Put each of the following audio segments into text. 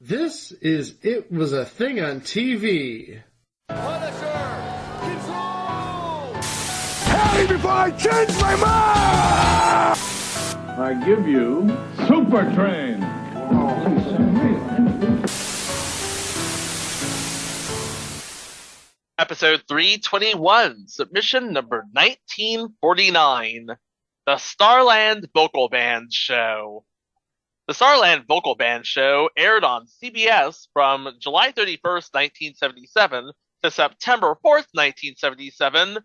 This is It Was a Thing on TV. Punisher! Control! Tell me before I change my mind! I give you Super Train. Episode 321, submission number 1949, the Starland Vocal Band Show. The Starland Vocal Band Show aired on CBS from July 31st, 1977 to September 4th, 1977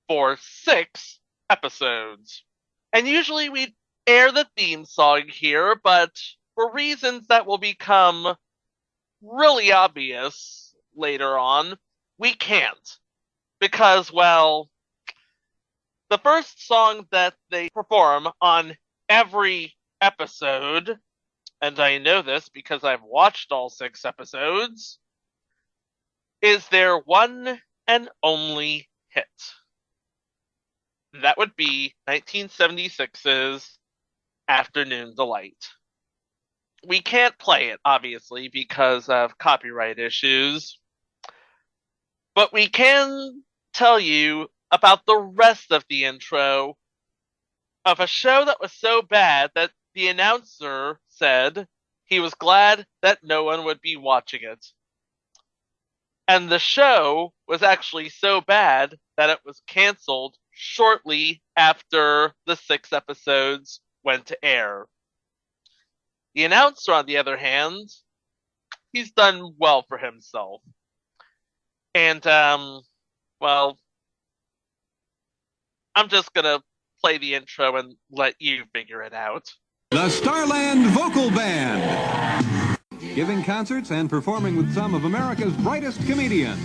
for 6 episodes. And usually we'd air the theme song here, but for reasons that will become really obvious later on, we can't. Because, well, the first song that they perform on every episode, and I know this because I've watched all 6 episodes, is their one and only hit. That would be 1976's Afternoon Delight. We can't play it, obviously, because of copyright issues, but we can tell you about the rest of the intro of a show that was so bad that the announcer said he was glad that no one would be watching it. And the show was actually so bad that it was canceled shortly after the 6 episodes went to air. The announcer, on the other hand, he's done well for himself. And, well, I'm just gonna play the intro and let you figure it out. The Starland Vocal Band, giving concerts and performing with some of America's brightest comedians.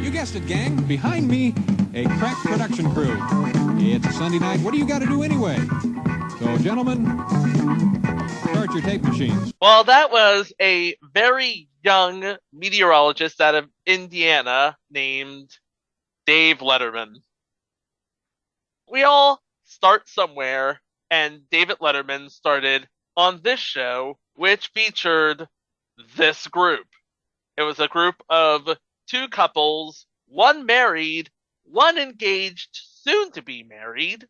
You guessed it, gang. Behind me, a crack production crew. It's a Sunday night. What do you got to do anyway? So, gentlemen, start your tape machines. Well, that was a very young meteorologist out of Indiana named Dave Letterman. We all start somewhere, and David Letterman started on this show, which featured this group. It was a group of 2 couples, one married, one engaged, soon to be married,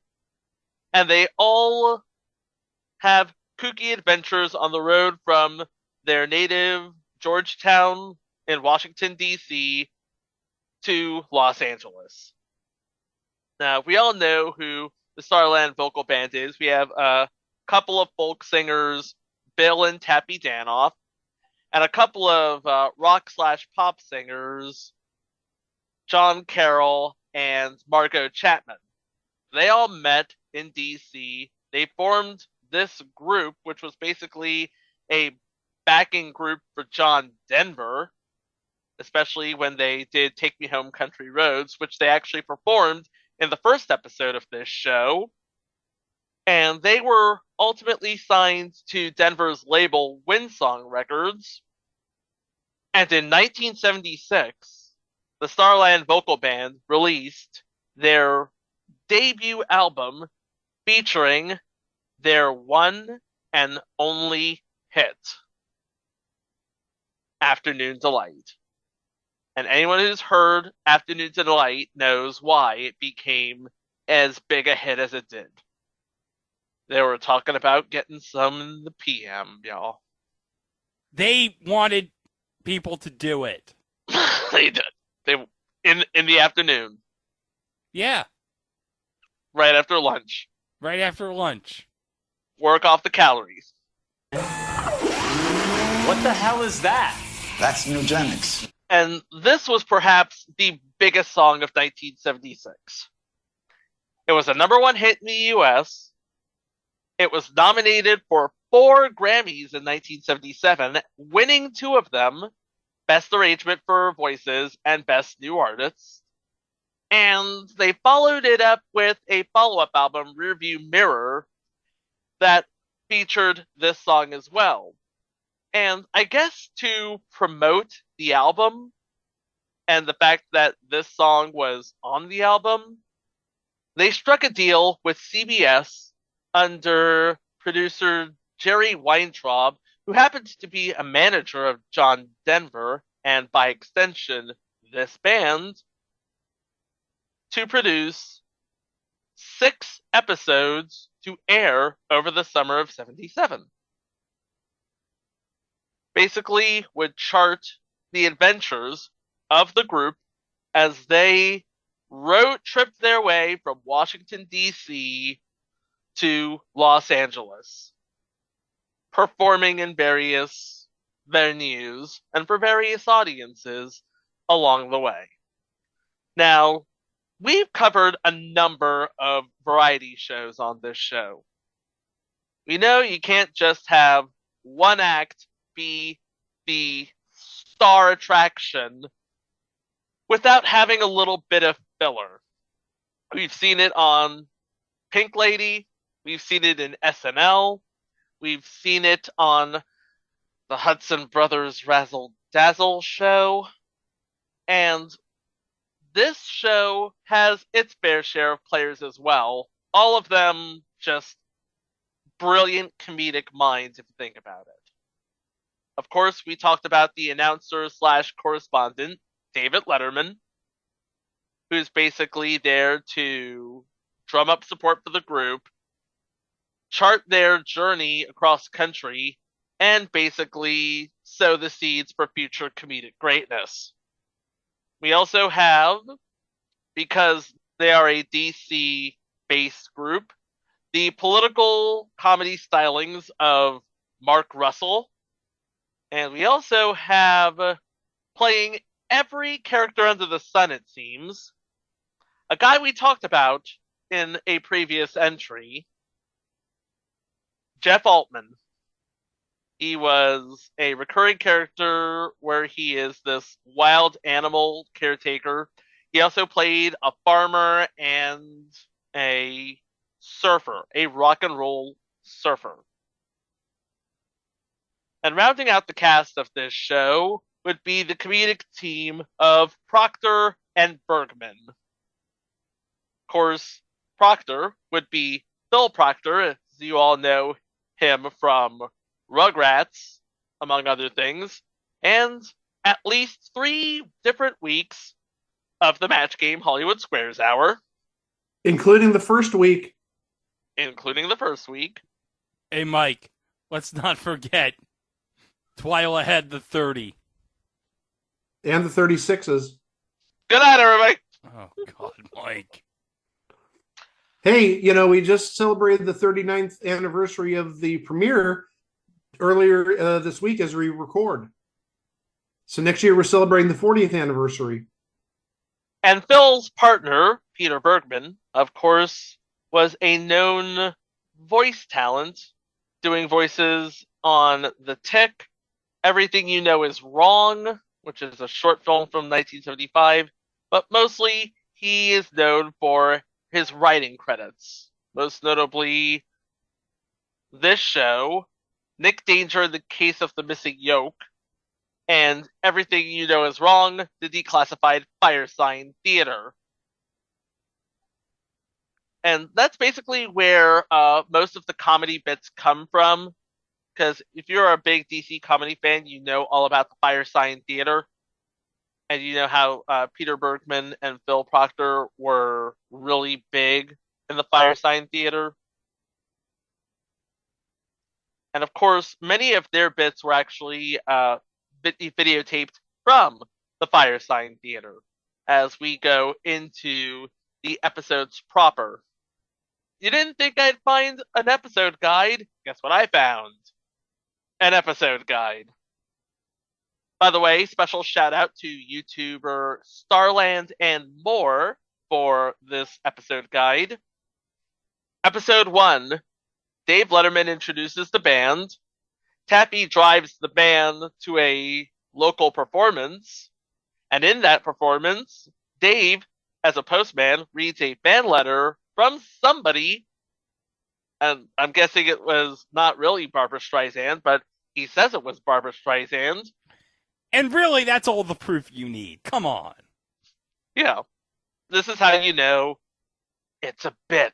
and they all have kooky adventures on the road from their native Georgetown in Washington, D.C. to Los Angeles. Now, we all know who the Starland Vocal Band is. We have a couple of folk singers, Bill and Tappy Danoff, and a couple of rock/pop singers, John Carroll and Margot Chapman. They all met in D.C. They formed this group, which was basically a backing group for John Denver, especially when they did Take Me Home Country Roads, which they actually performed in the first episode of this show. And they were ultimately signed to Denver's label Windsong Records. And in 1976, the Starland Vocal Band released their debut album featuring their one and only hit, Afternoon Delight. And anyone who's heard Afternoon Delight knows why it became as big a hit as it did. They were talking about getting some in the PM, y'all. They wanted people to do it. They did. They in the afternoon. Yeah. Right after lunch. Right after lunch. Work off the calories. What the hell is that? That's Nugenics. And this was perhaps the biggest song of 1976. It was a #1 hit in the US. It was nominated for 4 Grammys in 1977, winning 2 of them, Best Arrangement for Voices and Best New Artist. And they followed it up with a follow-up album, Rearview Mirror, that featured this song as well. And I guess to promote the album and the fact that this song was on the album, they struck a deal with CBS under producer Jerry Weintraub, who happened to be a manager of John Denver, and by extension, this band, to produce 6 episodes to air over the summer of '77. Basically, would chart the adventures of the group as they road tripped their way from Washington, D.C. to Los Angeles, performing in various venues and for various audiences along the way. Now, we've covered a number of variety shows on this show. We know you can't just have one act be the star attraction without having a little bit of filler. We've seen it on Pink Lady, we've seen it in SNL, we've seen it on the Hudson Brothers Razzle Dazzle show, and this show has its fair share of players as well. All of them just brilliant comedic minds if you think about it. Of course, we talked about the announcer slash correspondent, David Letterman, who's basically there to drum up support for the group, chart their journey across country, and basically sow the seeds for future comedic greatness. We also have, because they are a DC-based group, the political comedy stylings of Mark Russell, and we also have, playing every character under the sun, it seems, a guy we talked about in a previous entry, Jeff Altman. He was a recurring character where he is this wild animal caretaker. He also played a farmer and a surfer, a rock and roll surfer. And rounding out the cast of this show would be the comedic team of Proctor and Bergman. Of course, Proctor would be Phil Proctor, as you all know him from Rugrats, among other things, and at least 3 different weeks of the Match Game Hollywood Squares Hour. Including the first week. Hey, Mike, let's not forget Twyla had the 30. And the 36s. Good night, everybody. Oh, God, Mike. Hey, we just celebrated the 39th anniversary of the premiere earlier this week as we record. So next year we're celebrating the 40th anniversary. And Phil's partner, Peter Bergman, of course, was a known voice talent, doing voices on The Tick, Everything You Know Is Wrong, which is a short film from 1975, but mostly he is known for his writing credits. Most notably, this show, Nick Danger in the Case of the Missing Yoke, and Everything You Know Is Wrong, the declassified Fire Sign Theater. And that's basically where most of the comedy bits come from, because if you're a big DC comedy fan, you know all about the Fire Sign Theater, and you know how Peter Bergman and Phil Proctor were really big in the Fire Sign Theater. And of course, many of their bits were actually videotaped from the Fire Sign Theater as we go into the episodes proper. You didn't think I'd find an episode guide? Guess what I found? An episode guide. By the way, special shout out to YouTuber Starland and More for this episode guide. Episode 1, Dave Letterman introduces the band. Tappy drives the band to a local performance. And in that performance, Dave, as a postman, reads a band letter from somebody. And I'm guessing it was not really Barbra Streisand, but he says it was Barbra Streisand. And really, that's all the proof you need. Come on. Yeah. This is how you know it's a bit.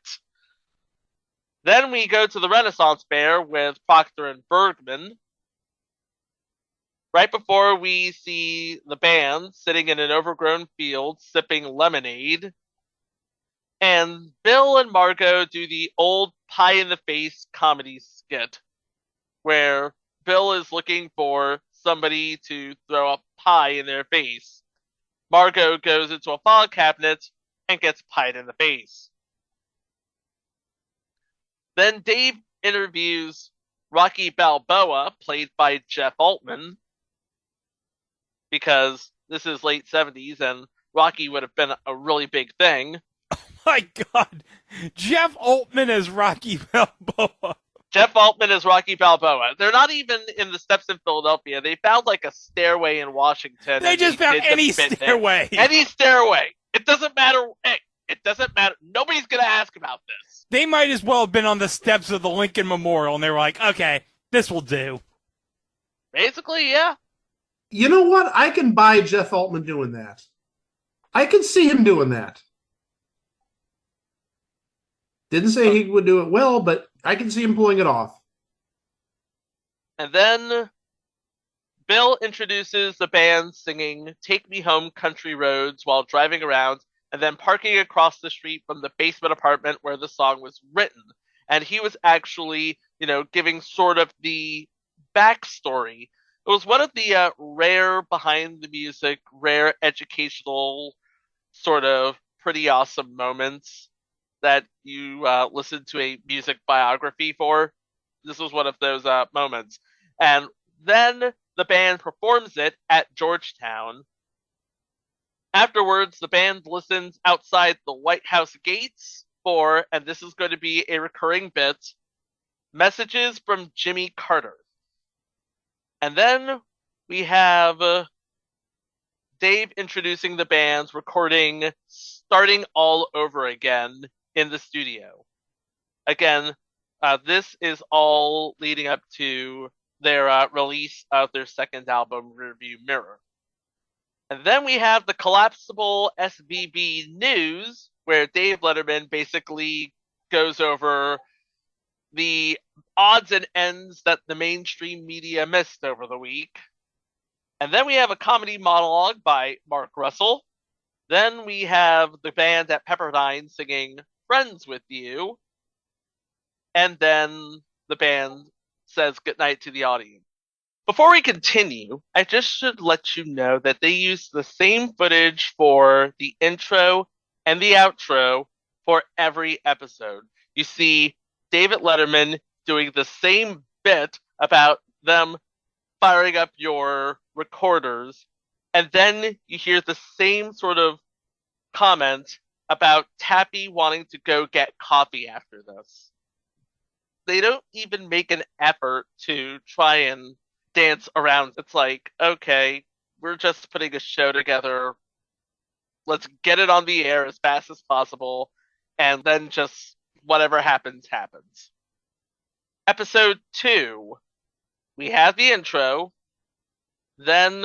Then we go to the Renaissance Fair with Proctor and Bergman. right before we see the band sitting in an overgrown field sipping lemonade. And Bill and Margot do the old pie-in-the-face comedy skit, where Bill is looking for somebody to throw a pie in their face. Margot goes into a file cabinet and gets pied in the face. Then Dave interviews Rocky Balboa, played by Jeff Altman, because this is late 70s and Rocky would have been a really big thing. My God, Jeff Altman as Rocky Balboa. Jeff Altman is Rocky Balboa. They're not even in the steps in Philadelphia. They found like a stairway in Washington. They just found any stairway. Any stairway. It doesn't matter. Hey, it doesn't matter. Nobody's going to ask about this. They might as well have been on the steps of the Lincoln Memorial, and they were like, okay, this will do. Basically, yeah. You know what? I can buy Jeff Altman doing that. I can see him doing that. Didn't say he would do it well, but I can see him pulling it off. And then Bill introduces the band singing Take Me Home Country Roads while driving around and then parking across the street from the basement apartment where the song was written. And he was actually, giving sort of the backstory. It was one of the rare behind the music, rare educational sort of pretty awesome moments that you listen to a music biography for. This was one of those moments. And then the band performs it at Georgetown. Afterwards, the band listens outside the White House gates for, and this is going to be a recurring bit, messages from Jimmy Carter. And then we have Dave introducing the band's recording Starting All Over Again in the studio. Again, this is all leading up to their release of their second album, Rearview Mirror. And then we have the collapsible SVB news, where Dave Letterman basically goes over the odds and ends that the mainstream media missed over the week. And then we have a comedy monologue by Mark Russell. Then we have the band at Pepperdine singing Friends with You. And then the band says goodnight to the audience. Before we continue, I just should let you know that they use the same footage for the intro and the outro for every episode. You see David Letterman doing the same bit about them firing up your recorders, and then you hear the same sort of comment about Tappy wanting to go get coffee after this. They don't even make an effort to try and dance around. It's like, okay, we're just putting a show together. Let's get it on the air as fast as possible, and then just whatever happens, happens. Episode 2, we have the intro. Then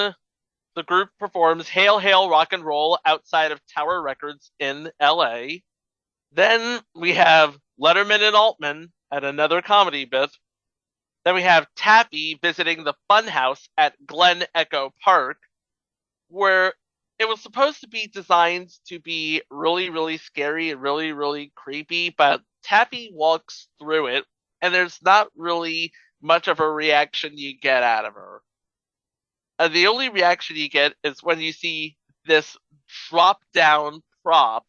the group performs Hail, Hail, Rock and Roll outside of Tower Records in LA. Then we have Letterman and Altman at another comedy bit. Then we have Tappy visiting the Funhouse at Glen Echo Park, where it was supposed to be designed to be really, really scary and really, really creepy, but Tappy walks through it, and there's not really much of a reaction you get out of her. The only reaction you get is when you see this drop-down prop,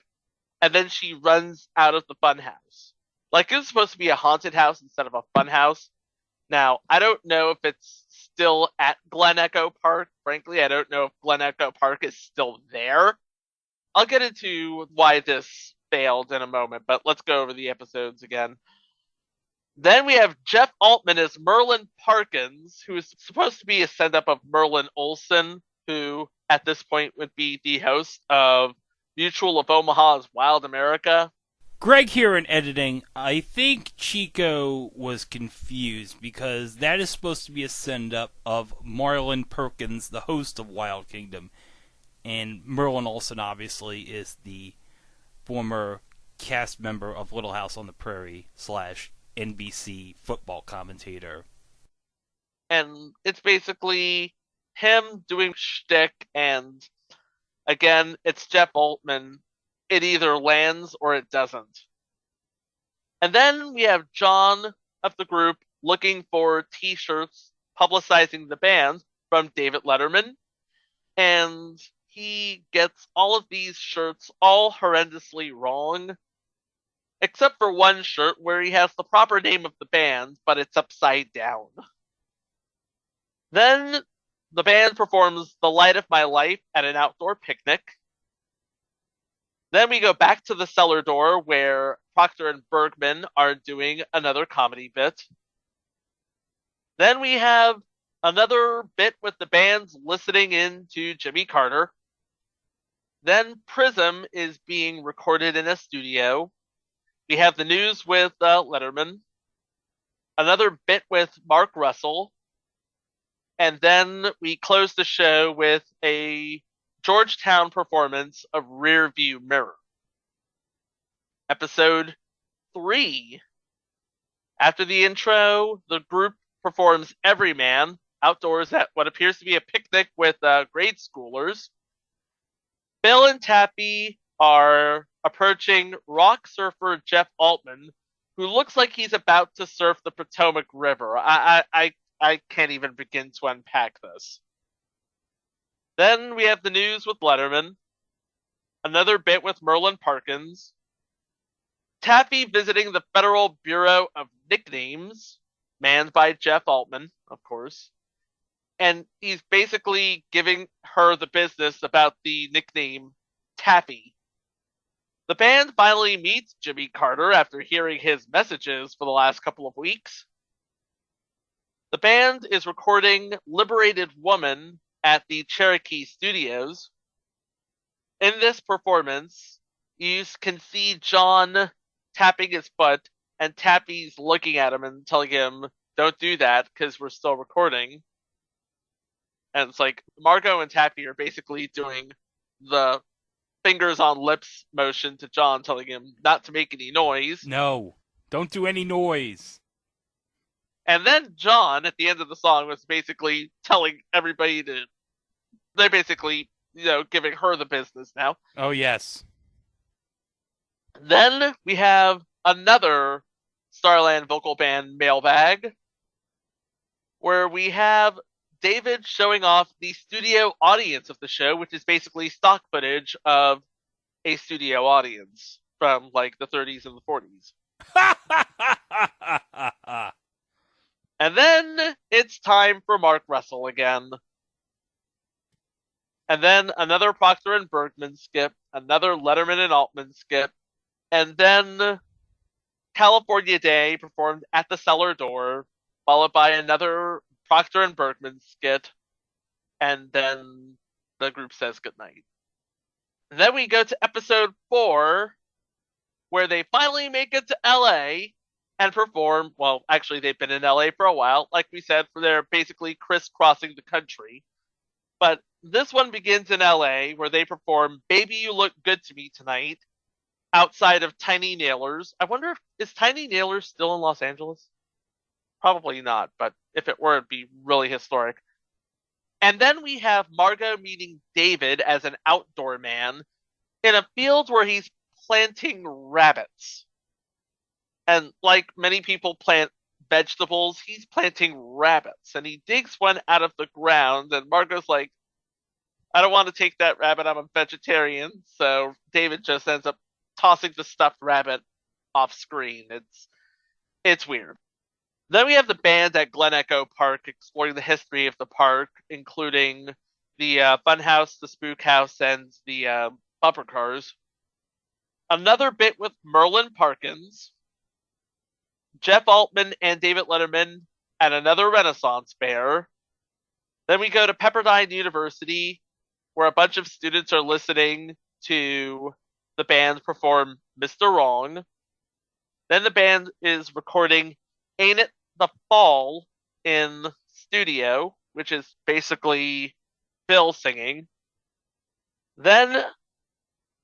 and then she runs out of the funhouse. Like, it's supposed to be a haunted house instead of a funhouse. Now, I don't know if it's still at Glen Echo Park. Frankly, I don't know if Glen Echo Park is still there. I'll get into why this failed in a moment, but let's go over the episodes again. Then we have Jeff Altman as Merlin Parkins, who is supposed to be a send-up of Merlin Olsen, who at this point would be the host of Mutual of Omaha's Wild America. Greg here in editing. I think Chico was confused because that is supposed to be a send-up of Marlon Perkins, the host of Wild Kingdom. And Merlin Olsen, obviously, is the former cast member of Little House on the Prairie / NBC football commentator. And it's basically him doing shtick, and again, it's Jeff Altman. It either lands or it doesn't. And then we have John of the group looking for t-shirts publicizing the band from David Letterman. And he gets all of these shirts all horrendously wrong, except for one shirt where he has the proper name of the band, but it's upside down. Then the band performs The Light of My Life at an outdoor picnic. Then we go back to the cellar door where Proctor and Bergman are doing another comedy bit. Then we have another bit with the bands listening in to Jimmy Carter. Then Prism is being recorded in a studio. We have the news with Letterman. Another bit with Mark Russell. And then we close the show with a Georgetown performance of Rearview Mirror. Episode 3. After the intro, the group performs Everyman outdoors at what appears to be a picnic with grade schoolers. Bill and Tappy are approaching rock surfer Jeff Altman, who looks like he's about to surf the Potomac River. I can't even begin to unpack this. Then we have the news with Letterman. Another bit with Merlin Parkins. Taffy visiting the Federal Bureau of Nicknames, manned by Jeff Altman, of course. And he's basically giving her the business about the nickname Taffy. The band finally meets Jimmy Carter after hearing his messages for the last couple of weeks. The band is recording Liberated Woman at the Cherokee Studios. In this performance, you can see John tapping his foot, and Tappy's looking at him and telling him, don't do that, because we're still recording. And it's like, Margot and Tappy are basically doing the fingers on lips motion to John, telling him not to make any noise. No, don't do any noise. And then John, at the end of the song, was basically telling everybody to... They're basically, giving her the business now. Oh, yes. Then we have another Starland Vocal Band mailbag, where we have David showing off the studio audience of the show, which is basically stock footage of a studio audience from, like, the 30s and the 40s. And then it's time for Mark Russell again. And then another Proctor and Bergman skip, another Letterman and Altman skip, and then California Day performed at the cellar door, followed by another Proctor and Bergman skit, and then the group says goodnight. And then we go to episode 4, where they finally make it to LA and perform. Well, actually, they've been in LA for a while, like we said, for their basically crisscrossing the country. But this one begins in LA, where they perform Baby You Look Good to Me Tonight, outside of Tiny Nailers. I wonder is Tiny Nailers still in Los Angeles? Probably not, but if it were, it'd be really historic. And then we have Margot meeting David as an outdoor man in a field where he's planting rabbits. And like many people plant vegetables, he's planting rabbits. And he digs one out of the ground, and Margot's like, I don't want to take that rabbit, I'm a vegetarian. So David just ends up tossing the stuffed rabbit off screen. It's weird. Then we have the band at Glen Echo Park exploring the history of the park, including the Funhouse, the Spook House, and the bumper cars. Another bit with Merlin Parkins, Jeff Altman and David Letterman at another Renaissance fair. Then we go to Pepperdine University, where a bunch of students are listening to the band perform Mr. Wrong. Then the band is recording Ain't It the Fall in studio, which is basically Bill singing. Then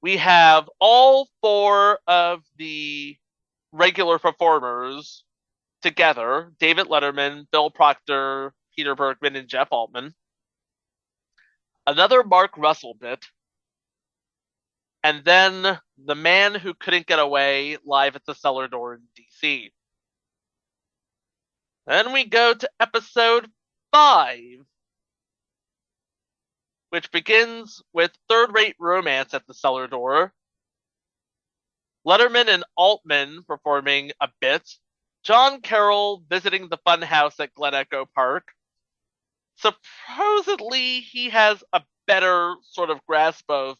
we have all 4 of the regular performers together: David Letterman, Bill Proctor, Peter Bergman, and Jeff Altman. another Mark Russell bit, and then The Man Who Couldn't Get Away live at the Cellar Door in DC. Then we go to episode 5, which begins with third-rate romance at the Cellar Door, Letterman and Altman performing a bit, John Carroll visiting the funhouse at Glen Echo Park. Supposedly, he has a better sort of grasp of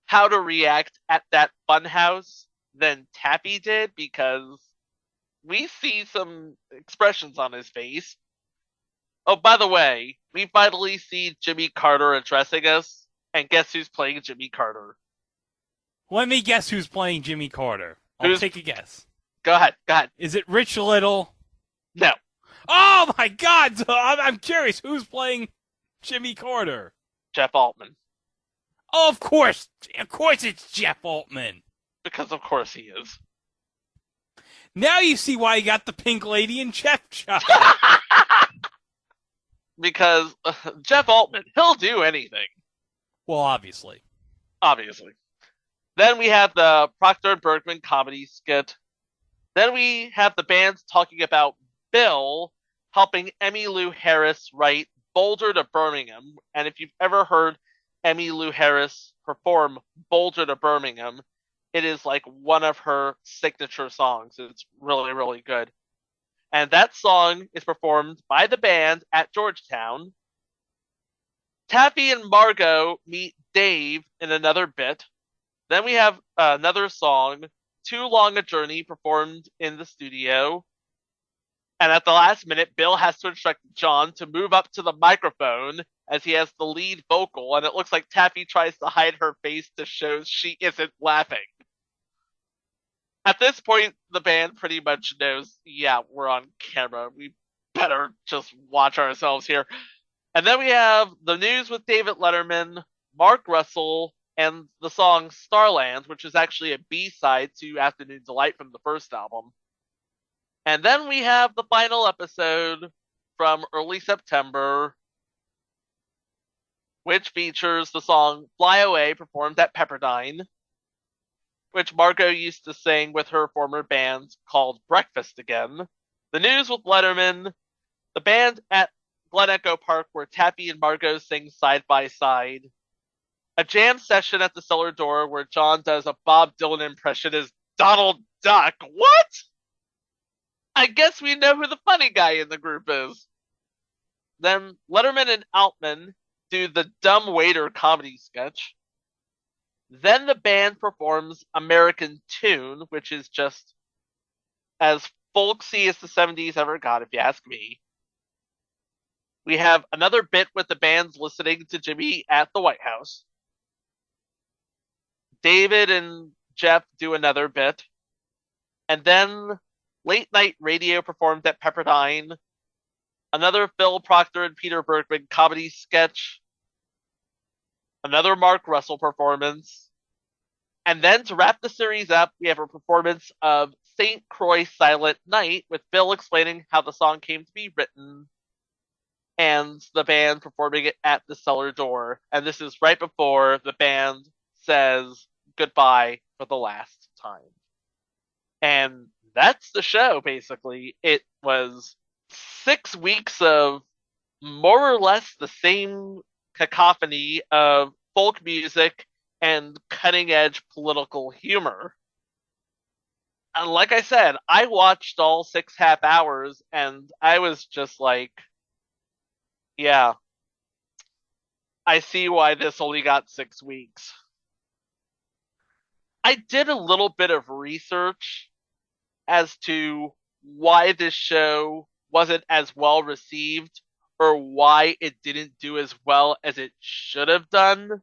how to react at that funhouse than Taffy did, because we see some expressions on his face. Oh, by the way, we finally see Jimmy Carter addressing us, and guess who's playing Jimmy Carter? Let me guess who's playing Jimmy Carter. I'll take a guess. Go ahead. Is it Rich Little? No. Oh my God! I'm curious. Who's playing Jimmy Carter? Jeff Altman. Oh, of course it's Jeff Altman. Because of course he is. Now you see why he got the pink lady in Chef Shop. Because Jeff Altman, he'll do anything. Well, obviously. Then we have the Proctor and Bergman comedy skit. Then we have the band talking about Bill helping Emmylou Harris write Boulder to Birmingham. And if you've ever heard Emmylou Harris perform Boulder to Birmingham, it is like one of her signature songs. It's really, really good. And that song is performed by the band at Georgetown. Taffy and Margot meet Dave in another bit. Then we have another song, Too Long a Journey, performed in the studio. And at the last minute, Bill has to instruct John to move up to the microphone as he has the lead vocal, and it looks like Taffy tries to hide her face to show she isn't laughing. At this point, the band pretty much knows, yeah, we're on camera. We better just watch ourselves here. And then we have the news with David Letterman, Mark Russell, and the song Starland, which is actually a B-side to Afternoon Delight from the first album. And then we have the final episode from early September, which features the song Fly Away, performed at Pepperdine, which Margot used to sing with her former band called Breakfast Again. The news with Letterman, the band at Glen Echo Park where Taffy and Margot sing side by side, a jam session at the Cellar Door where John does a Bob Dylan impression as Donald Duck. What? I guess we know who the funny guy in the group is. Then Letterman and Altman do the Dumb Waiter comedy sketch. Then the band performs American Tune, which is just as folksy as the 70s ever got, if you ask me. We have another bit with the bands listening to Jimmy at the White House. David and Jeff do another bit. And then late night radio performed at Pepperdine. Another Phil Proctor and Peter Bergman comedy sketch. Another Mark Russell performance. And then to wrap the series up, we have a performance of St. Croix Silent Night with Phil explaining how the song came to be written and the band performing it at the Cellar Door. And this is right before the band says goodbye for the last time. And that's the show, basically. It was 6 weeks of more or less the same cacophony of folk music and cutting-edge political humor. And like I said, I watched all 6.5 hours, and I was just like, yeah, I see why this only got 6 weeks. I did a little bit of research as to why this show wasn't as well received or why it didn't do as well as it should have done.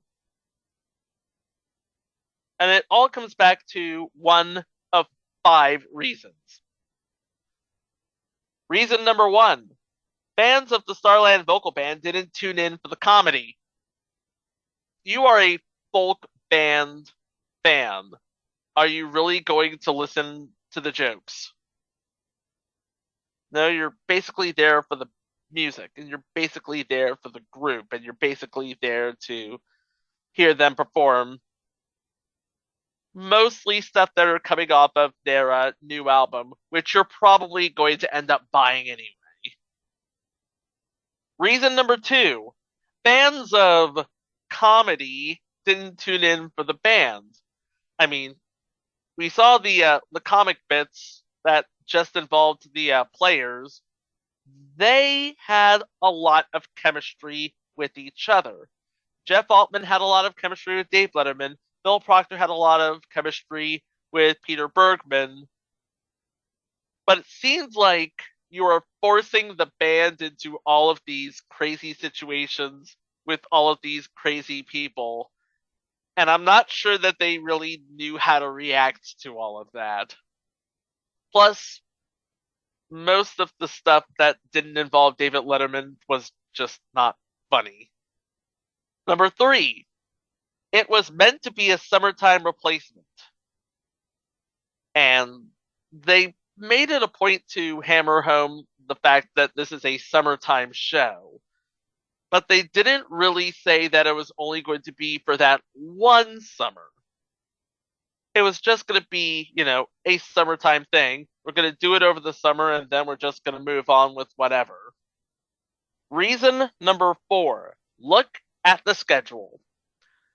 And it all comes back to one of 5 reasons. Reason number 1, fans of the Starland Vocal Band didn't tune in for the comedy. You are a folk band fan. Are you really going to listen to the jokes? No, you're basically there for the music, and you're basically there for the group, and you're basically there to hear them perform mostly stuff that are coming off of their new album, which you're probably going to end up buying anyway. Reason number 2, fans of comedy didn't tune in for the band. I mean, we saw the comic bits that just involved the players. They had a lot of chemistry with each other. Jeff Altman had a lot of chemistry with Dave Letterman. Bill Proctor had a lot of chemistry with Peter Bergman. But it seems like you are forcing the band into all of these crazy situations with all of these crazy people. And I'm not sure that they really knew how to react to all of that. Plus, most of the stuff that didn't involve David Letterman was just not funny. Number 3, it was meant to be a summertime replacement. And they made it a point to hammer home the fact that this is a summertime show. But they didn't really say that it was only going to be for that one summer. It was just going to be, a summertime thing. We're going to do it over the summer, and then we're just going to move on with whatever. Reason number 4, look at the schedule.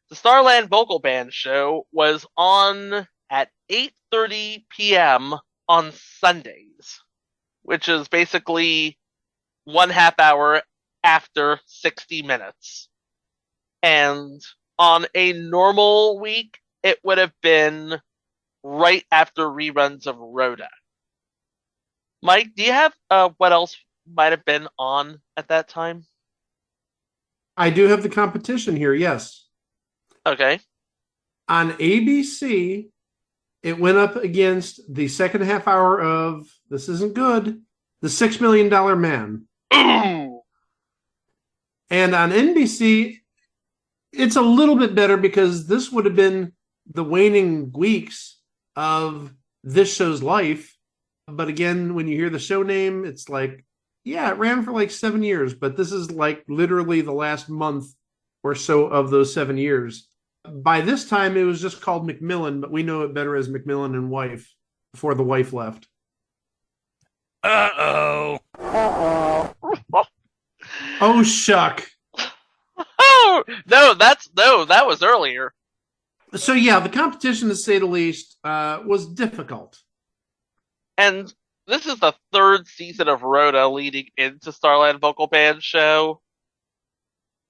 The Starland Vocal Band Show was on at 8:30 p.m. on Sundays, which is basically 1/2 hour after 60 minutes. And on a normal week, it would have been right after reruns of Rhoda. Mike, do you have what else might have been on at that time? I do have the competition here, yes. Okay. On ABC, it went up against the second half hour of, this isn't good, The $6 Million Man. Ooh. And on NBC, it's a little bit better because this would have been the waning weeks of this show's life. But again, when you hear the show name, it's like, yeah, it ran for like 7 years, but this is like literally the last month or so of those 7 years. By this time, it was just called Macmillan, but we know it better as Macmillan and Wife before the wife left. Uh-oh. Oh, shuck. Oh, that was earlier. So yeah, the competition, to say the least, was difficult. And this is the 3rd season of Rhoda leading into Starland Vocal Band Show.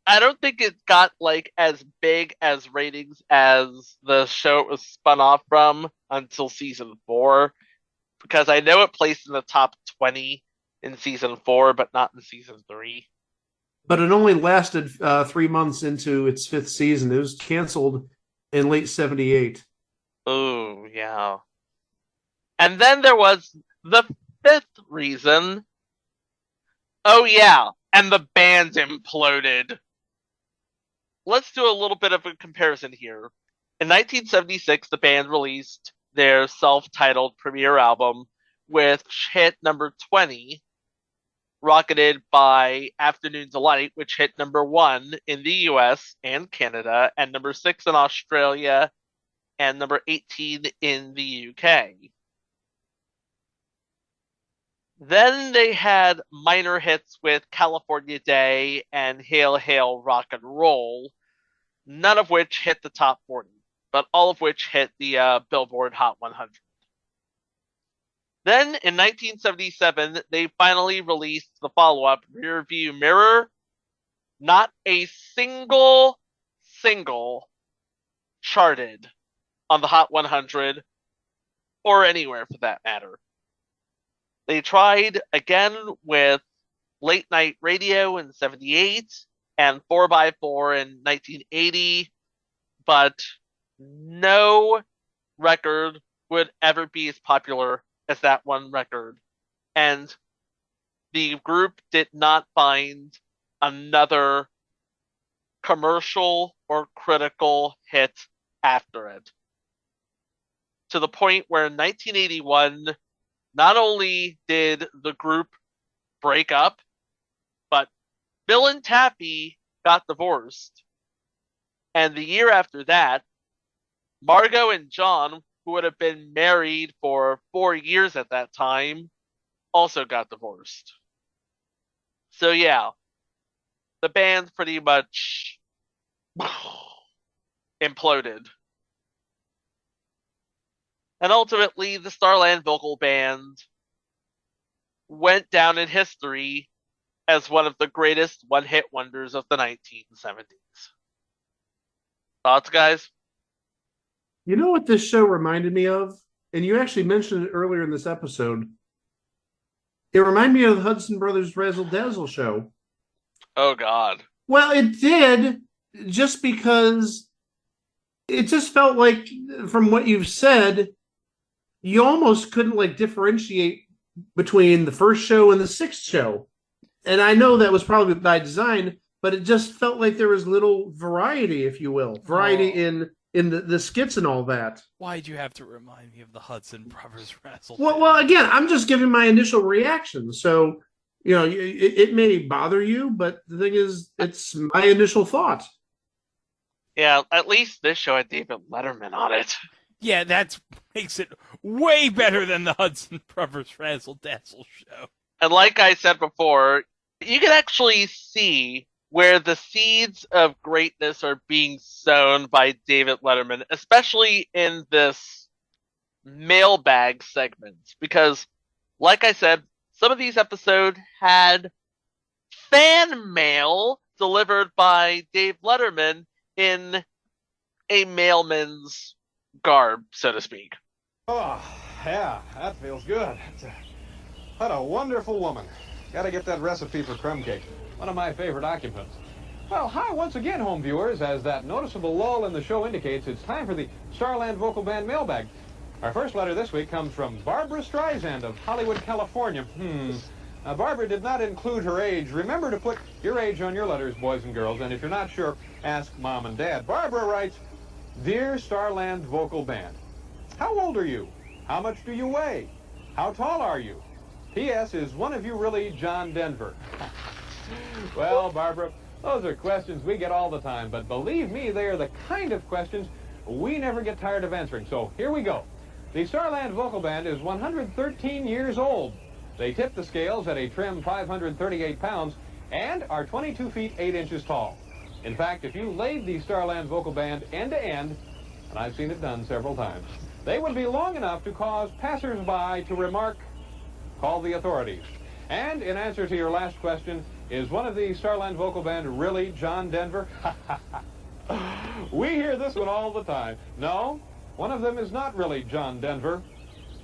I don't think it got like as big as ratings as the show it was spun off from until season 4, because I know it placed in the top 20 in season 4, but not in season 3. But it only lasted 3 months into its 5th season. It was canceled in late 78. Oh, yeah. And then there was the 5th reason. Oh, yeah. And the band imploded. Let's do a little bit of a comparison here. In 1976, the band released their self-titled premiere album, which hit number 20, rocketed by Afternoon Delight, which hit number 1 in the US and Canada, and number 6 in Australia, and number 18 in the UK. Then they had minor hits with California Day and Hail Hail Rock and Roll, none of which hit the top 40, but all of which hit the Billboard Hot 100. Then in 1977, they finally released the follow-up, Rearview Mirror. Not a single charted on the Hot 100, or anywhere for that matter. They tried again with Late Night Radio in 78 and 4x4 in 1980, but no record would ever be as popular as that one record. And the group did not find another commercial or critical hit after it. To the point where in 1981, not only did the group break up, Bill and Taffy got divorced. And the year after that, Margot and John, who would have been married for 4 years at that time, also got divorced. So yeah, the band pretty much imploded. And ultimately, the Starland Vocal Band went down in history as one of the greatest one-hit wonders of the 1970s. Thoughts, guys? You know what this show reminded me of? And you actually mentioned it earlier in this episode. It reminded me of the Hudson Brothers Razzle Dazzle show. Oh, God. Well, it did, just because it just felt like, from what you've said, you almost couldn't like differentiate between the first show and the sixth show. And I know that was probably by design, but it just felt like there was little variety, if you will. Variety in the skits and all that. Why'd you have to remind me of the Hudson Brothers Razzle? Well, again, I'm just giving my initial reaction. So, you know, it may bother you, but the thing is, it's my initial thought. Yeah, at least this show had David Letterman on it. Yeah, that makes it way better than the Hudson Brothers Razzle Dazzle show. And like I said before, you can actually see where the seeds of greatness are being sown by David Letterman, especially in this mailbag segment. Because, like I said, some of these episodes had fan mail delivered by Dave Letterman in a mailman's garb, so to speak. Oh, yeah, that feels good. What a wonderful woman. Gotta get that recipe for crumb cake. One of my favorite occupants. Well, hi once again, home viewers. As that noticeable lull in the show indicates, it's time for the Starland Vocal Band mailbag. Our first letter this week comes from Barbara Streisand of Hollywood, California. Barbara did not include her age. Remember to put your age on your letters, boys and girls, and if you're not sure, ask Mom and Dad. Barbara writes, Dear Starland Vocal Band, how old are you? How much do you weigh? How tall are you? P.S. Is one of you really John Denver? Well, Barbara, those are questions we get all the time, but believe me, they are the kind of questions we never get tired of answering. So here we go. The Starland Vocal Band is 113 years old. They tip the scales at a trim 538 pounds and are 22 feet 8 inches tall. In fact, if you laid the Starland Vocal Band end to end, and I've seen it done several times, they would be long enough to cause passers-by to remark, call the authorities. And in answer to your last question, is one of the Starland Vocal Band really John Denver? We hear this one all the time. No, one of them is not really John Denver,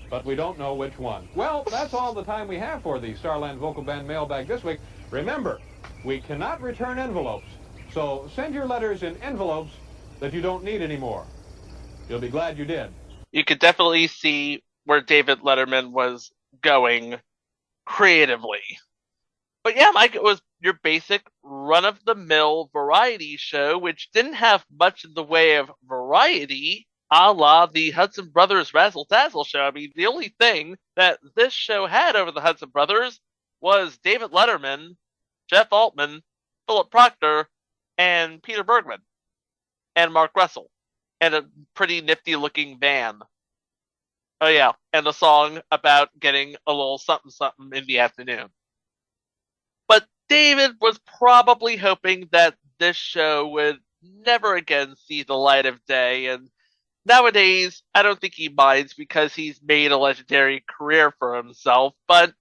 but we don't know which one. Well, that's all the time we have for the Starland Vocal Band mailbag this week. Remember, we cannot return envelopes, so send your letters in envelopes that you don't need anymore. You'll be glad you did. You could definitely see where David Letterman was going creatively. But yeah, Mike, it was your basic run-of-the-mill variety show, which didn't have much in the way of variety, a la the Hudson Brothers Razzle Dazzle show. I mean, the only thing that this show had over the Hudson Brothers was David Letterman, Jeff Altman, Philip Proctor, and Peter Bergman, and Mark Russell, and a pretty nifty-looking van. Oh yeah, and a song about getting a little something-something in the afternoon. But David was probably hoping that this show would never again see the light of day, and nowadays, I don't think he minds because he's made a legendary career for himself, but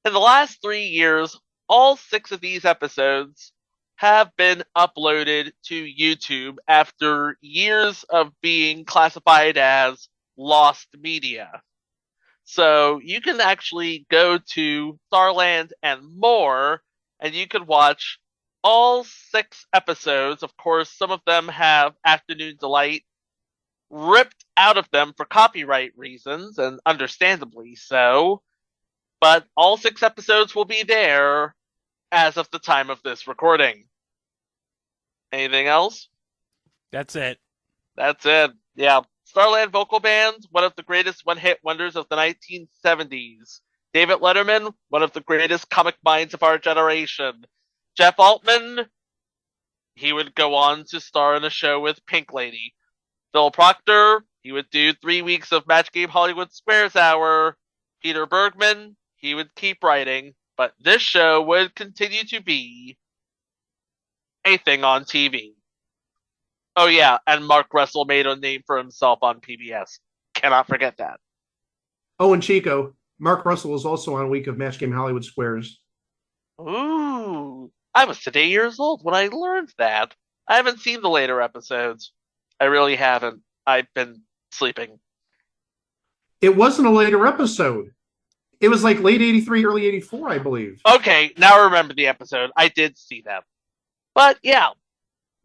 in the last 3 years, all 6 of these episodes have been uploaded to YouTube after years of being classified as lost media. So you can actually go to Starland and More, and you can watch all 6 episodes. Of course, some of them have Afternoon Delight ripped out of them for copyright reasons, and understandably so. But all 6 episodes will be there as of the time of this recording. Anything else? That's it. That's it. Yeah. Starland Vocal Band, one of the greatest one-hit wonders of the 1970s. David Letterman, one of the greatest comic minds of our generation. Jeff Altman, he would go on to star in a show with Pink Lady. Phil Proctor, he would do 3 weeks of Match Game Hollywood Squares Hour. Peter Bergman, he would keep writing, but this show would continue to be a thing on TV. Oh yeah, and Mark Russell made a name for himself on PBS. Cannot forget that. Oh, and Chico, Mark Russell was also on a week of Match Game Hollywood Squares. Ooh, I was today years old when I learned that. I haven't seen the later episodes. I really haven't. I've been sleeping. It wasn't a later episode. It was like late 83, early 84, I believe. Okay, now I remember the episode. I did see that. But yeah,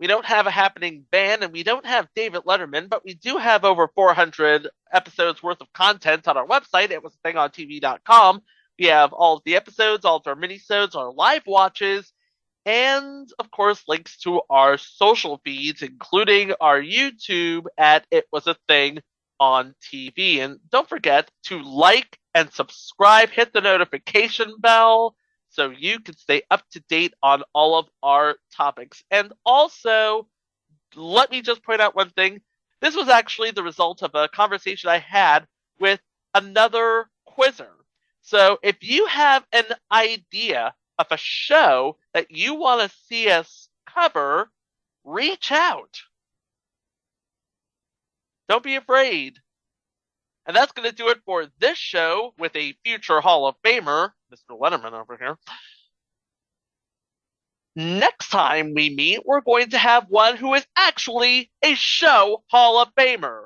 we don't have a happening band and we don't have David Letterman, but we do have over 400 episodes worth of content on our website. It was thingontv.com. We have all of the episodes, all of our minisodes, our live watches, and of course links to our social feeds, including our YouTube at It Was a Thing on TV. And don't forget to like and subscribe, hit the notification bell so you can stay up to date on all of our topics. And also, let me just point out one thing. This was actually the result of a conversation I had with another quizzer. So if you have an idea of a show that you want to see us cover, reach out. Don't be afraid. And that's going to do it for this show with a future Hall of Famer, Mr. Letterman over here. Next time we meet, we're going to have one who is actually a show Hall of Famer.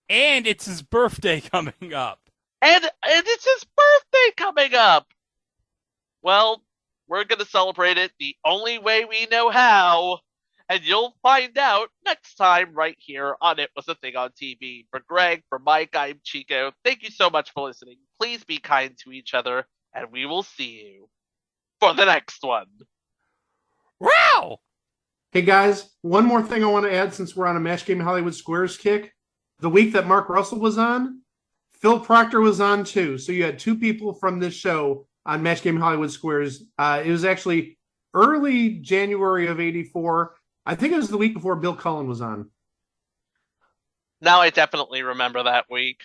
And it's his birthday coming up. And it's his birthday coming up. Well, we're going to celebrate it the only way we know how. And you'll find out next time right here on It Was a Thing on TV. For Greg, for Mike, I'm Chico. Thank you so much for listening. Please be kind to each other, and we will see you for the next one. Wow! Hey guys, one more thing I want to add since we're on a Match Game Hollywood Squares kick. The week that Mark Russell was on, Phil Proctor was on too. So you had two people from this show on Match Game Hollywood Squares. It was actually early January of '84. I think it was the week before Bill Cullen was on. Now I definitely remember that week.